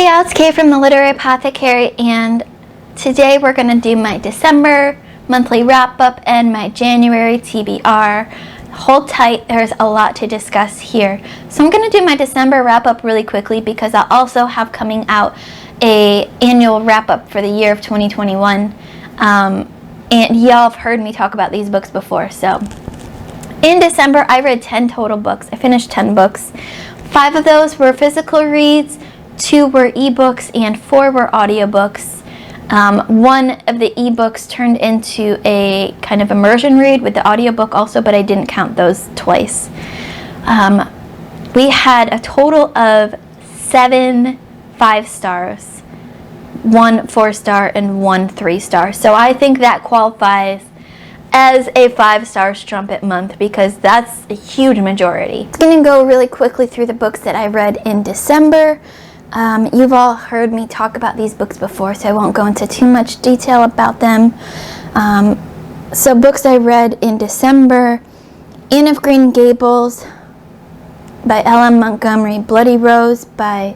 Hey y'all, it's Kay from the Literary Apothecary, and today we're going to do my December monthly wrap-up and my January TBR. Hold tight, there's a lot to discuss here. So I'm going to do my December wrap-up really quickly because I'll also have coming out a annual wrap-up for the year of 2021. And y'all have heard me talk about these books before. So in December, I read 10 total books. I finished 10 books. 5 of those were physical reads, 2 were ebooks, and 4 were audiobooks. One of the ebooks turned into a kind of immersion read with the audiobook also, but I didn't count those twice. We had a total of 7 5-stars, 1 4-star, and 1 3-star. So I think that qualifies as a 5-star strumpet month because that's a huge majority. I'm going to go really quickly through the books that I read in December. You've all heard me talk about these books before, so I won't go into too much detail about them. So books I read in December: Anne of Green Gables by L.M. Montgomery, Bloody Rose by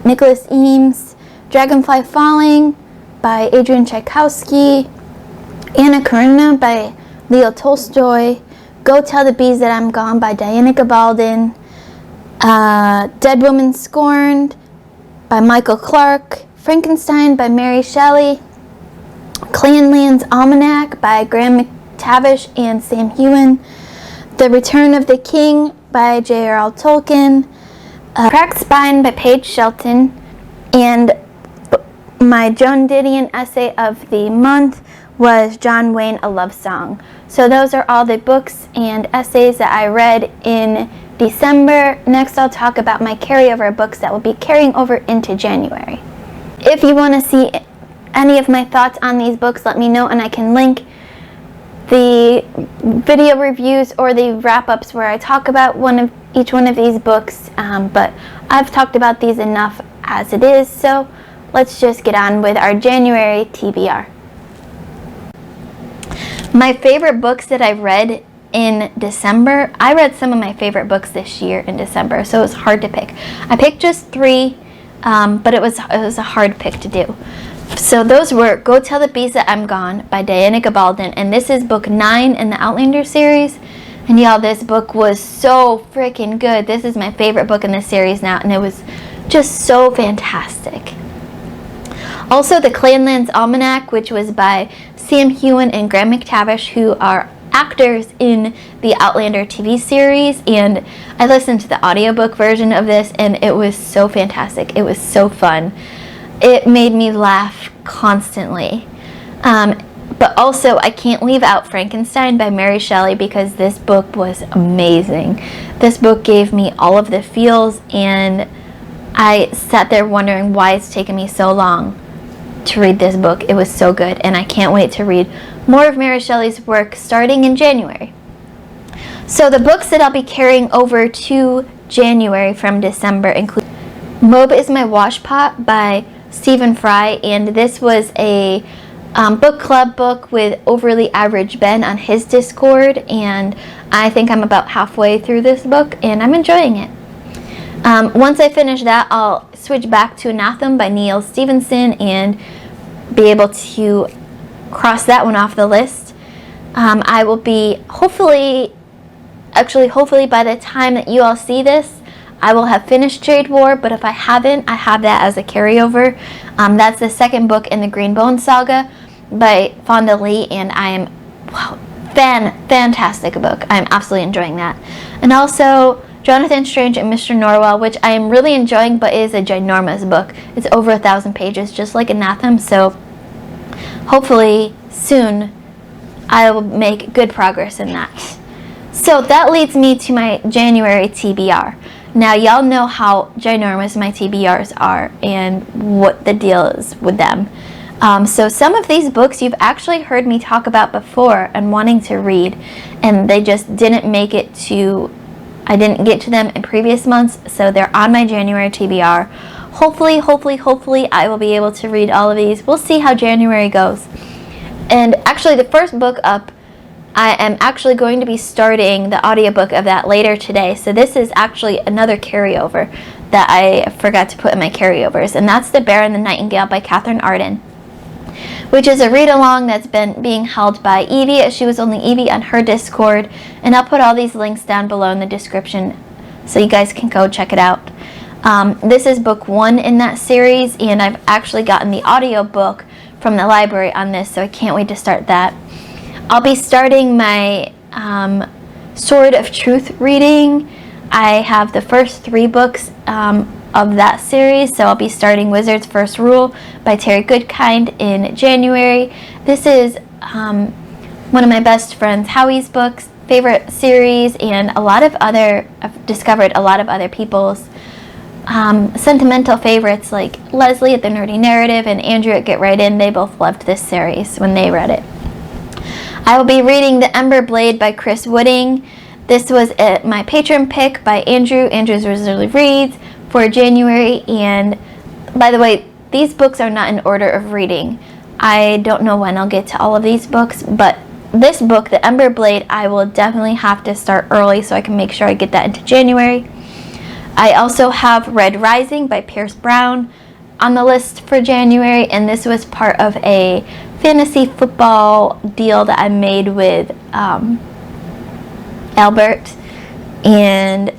Nicholas Eames, Dragonfly Falling by Adrian Tchaikovsky, Anna Karenina by Leo Tolstoy, Go Tell the Bees That I'm Gone by Diana Gabaldon, Dead Woman Scorned by Michael Clark, Frankenstein by Mary Shelley, Clanland's Almanac by Graham McTavish and Sam Heughan, The Return of the King by J.R.R. Tolkien, Cracked Spine by Paige Shelton, and my Joan Didion essay of the month was John Wayne, A Love Song. So those are all the books and essays that I read in December. Next, I'll talk about my carryover books that will be carrying over into January. If you want to see any of my thoughts on these books, let me know, and I can link the video reviews or the wrap-ups where I talk about each one of these books, but I've talked about these enough as it is, so let's just get on with our January TBR. My favorite books that I read in December, I read some of my favorite books this year in December, so it was hard to pick. I picked just 3, but it was a hard pick to do. So those were Go Tell the Bees That I'm Gone by Diana Gabaldon, and this is book 9 in the Outlander series. And y'all, this book was so freaking good. This is my favorite book in this series now, and it was just so fantastic. Also, the Clanland's Almanac, which was by Sam Heughan and Graham McTavish, who are actors in the Outlander TV series, and I listened to the audiobook version of this, and it was so fantastic. It was so fun. It made me laugh constantly. But also, I can't leave out Frankenstein by Mary Shelley because this book was amazing. This book gave me all of the feels, and I sat there wondering why it's taken me so long to read this book. It was so good, and I can't wait to read more of Mary Shelley's work starting in January. So the books that I'll be carrying over to January from December include Moab is My Washpot by Stephen Fry, and this was a book club book with Overly Average Ben on his Discord, and I think I'm about halfway through this book, and I'm enjoying it. Once I finish that, I'll switch back to Anathema by Neil Stevenson and be able to cross that one off the list. I will be hopefully by the time that you all see this, I will have finished Jade War, but if I haven't, I have that as a carryover. That's the second book in the Green Bone Saga by Fonda Lee, and I am, fantastic book. I'm absolutely enjoying that. And also Jonathan Strange and Mr. Norwell, which I am really enjoying, but is a ginormous book. It's over 1,000 pages, just like Anathema, so hopefully soon I will make good progress in that. So that leads me to my January TBR. Now, y'all know how ginormous my TBRs are and what the deal is with them. So some of these books you've actually heard me talk about before and wanting to read, and they just didn't make it to, I didn't get to them in previous months, so they're on my January TBR. Hopefully I will be able to read all of these. We'll see how January goes. And actually, the first book up, I am actually going to be starting the audiobook of that later today. So this is actually another carryover. that I forgot to put in my carryovers, and that's The Bear and the Nightingale by Catherine Arden, which is a read-along that's been being held by Evie, as she was only Evie on her Discord, and I'll put all these links down below in the description so you guys can go check it out. This is book 1 in that series, and I've actually gotten the audio book from the library on this, so I can't wait to start that. I'll be starting my Sword of Truth reading. I have the first 3 books of that series, so I'll be starting Wizard's First Rule by Terry Goodkind in January. This is one of my best friend Howie's books, favorite series, and I've discovered a lot of other people's sentimental favorites, like Leslie at the Nerdy Narrative and Andrew at Get Right In. They both loved this series when they read it. I will be reading The Ember Blade by Chris Wooding. This was my Patreon pick by Andrew. Andrew's Wizardly Reads for January. And by the way, these books are not in order of reading. I don't know when I'll get to all of these books, but this book, The Ember Blade, I will definitely have to start early so I can make sure I get that into January. I also have Red Rising by Pierce Brown on the list for January, and this was part of a fantasy football deal that I made with Albert. And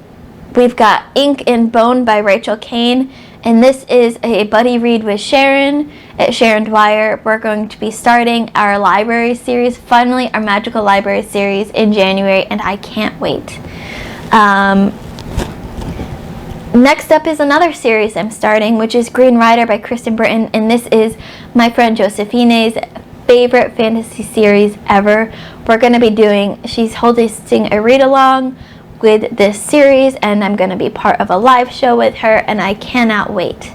we've got Ink and Bone by Rachel Kane, and this is a buddy read with Sharon at Sharon Dwyer. We're going to be starting our library series, finally our magical library series, in January, and I can't wait. Next up is another series I'm starting, which is Green Rider by Kristen Britton, and this is my friend Josephine's favorite fantasy series ever. We're going to be she's hosting a read-along with this series, and I'm going to be part of a live show with her, and I cannot wait.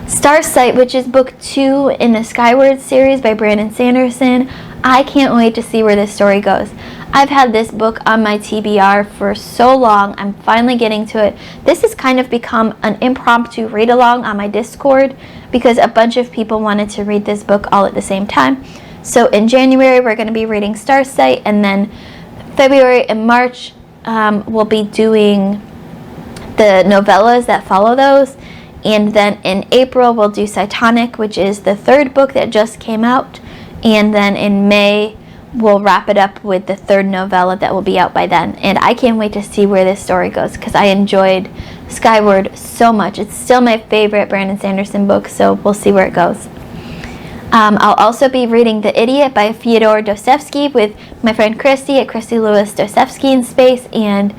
Starsight, which is book 2 in the Skyward series by Brandon Sanderson. I can't wait to see where this story goes. I've had this book on my TBR for so long. I'm finally getting to it. This has kind of become an impromptu read-along on my Discord because a bunch of people wanted to read this book all at the same time. So in January, we're going to be reading Starsight, and then February and March, we'll be doing the novellas that follow those. And then in April, we'll do Cytonic, which is the 3rd book that just came out. And then in May, we'll wrap it up with the 3rd novella that will be out by then. And I can't wait to see where this story goes because I enjoyed Skyward so much. It's still my favorite Brandon Sanderson book, so we'll see where it goes. I'll also be reading The Idiot by Fyodor Dostoevsky with my friend Christy at Christy Lewis Dostoevsky in Space, and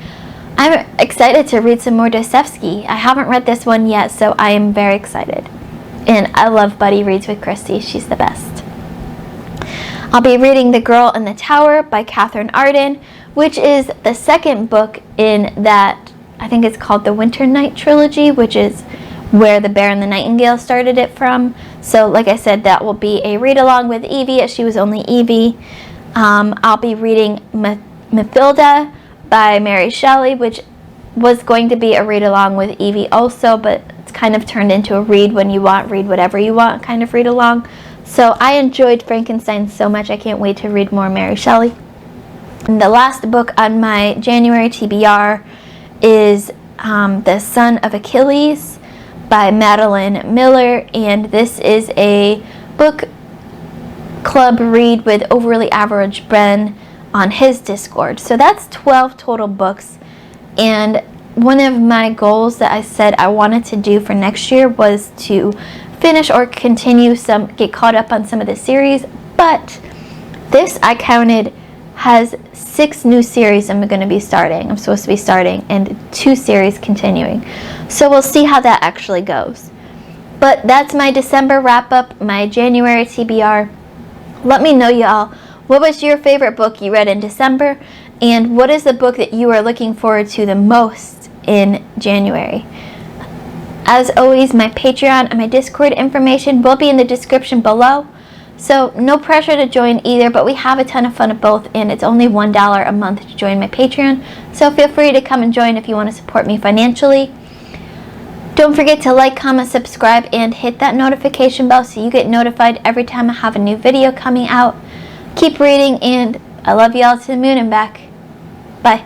I'm excited to read some more Dostoevsky. I haven't read this one yet, so I am very excited. And I love buddy reads with Christy. She's the best. I'll be reading The Girl in the Tower by Catherine Arden, which is the 2nd book in that, I think it's called the Winter Night trilogy, which is where The Bear and the Nightingale started it from. So like I said, that will be a read-along with Evie, as she was only Evie. I'll be reading Mathilda by Mary Shelley, which was going to be a read-along with Evie also, but it's kind of turned into a read when you want, read whatever you want kind of read-along. So I enjoyed Frankenstein so much, I can't wait to read more Mary Shelley. And the last book on my January TBR is The Son of Achilles by Madeline Miller, and this is a book club read with Overly Average Ben on his Discord. So that's 12 total books, and one of my goals that I said I wanted to do for next year was to finish or continue get caught up on some of the series, but this I counted has 6 new series I'm supposed to be starting, and 2 series continuing. So we'll see how that actually goes. But that's my December wrap up, my January TBR. Let me know, y'all, what was your favorite book you read in December, and what is the book that you are looking forward to the most in January? As always, my Patreon and my Discord information will be in the description below. So no pressure to join either, but we have a ton of fun at both, and it's only $1 a month to join my Patreon. So feel free to come and join if you want to support me financially. Don't forget to like, comment, subscribe, and hit that notification bell so you get notified every time I have a new video coming out. Keep reading, and I love you all to the moon and back. Bye.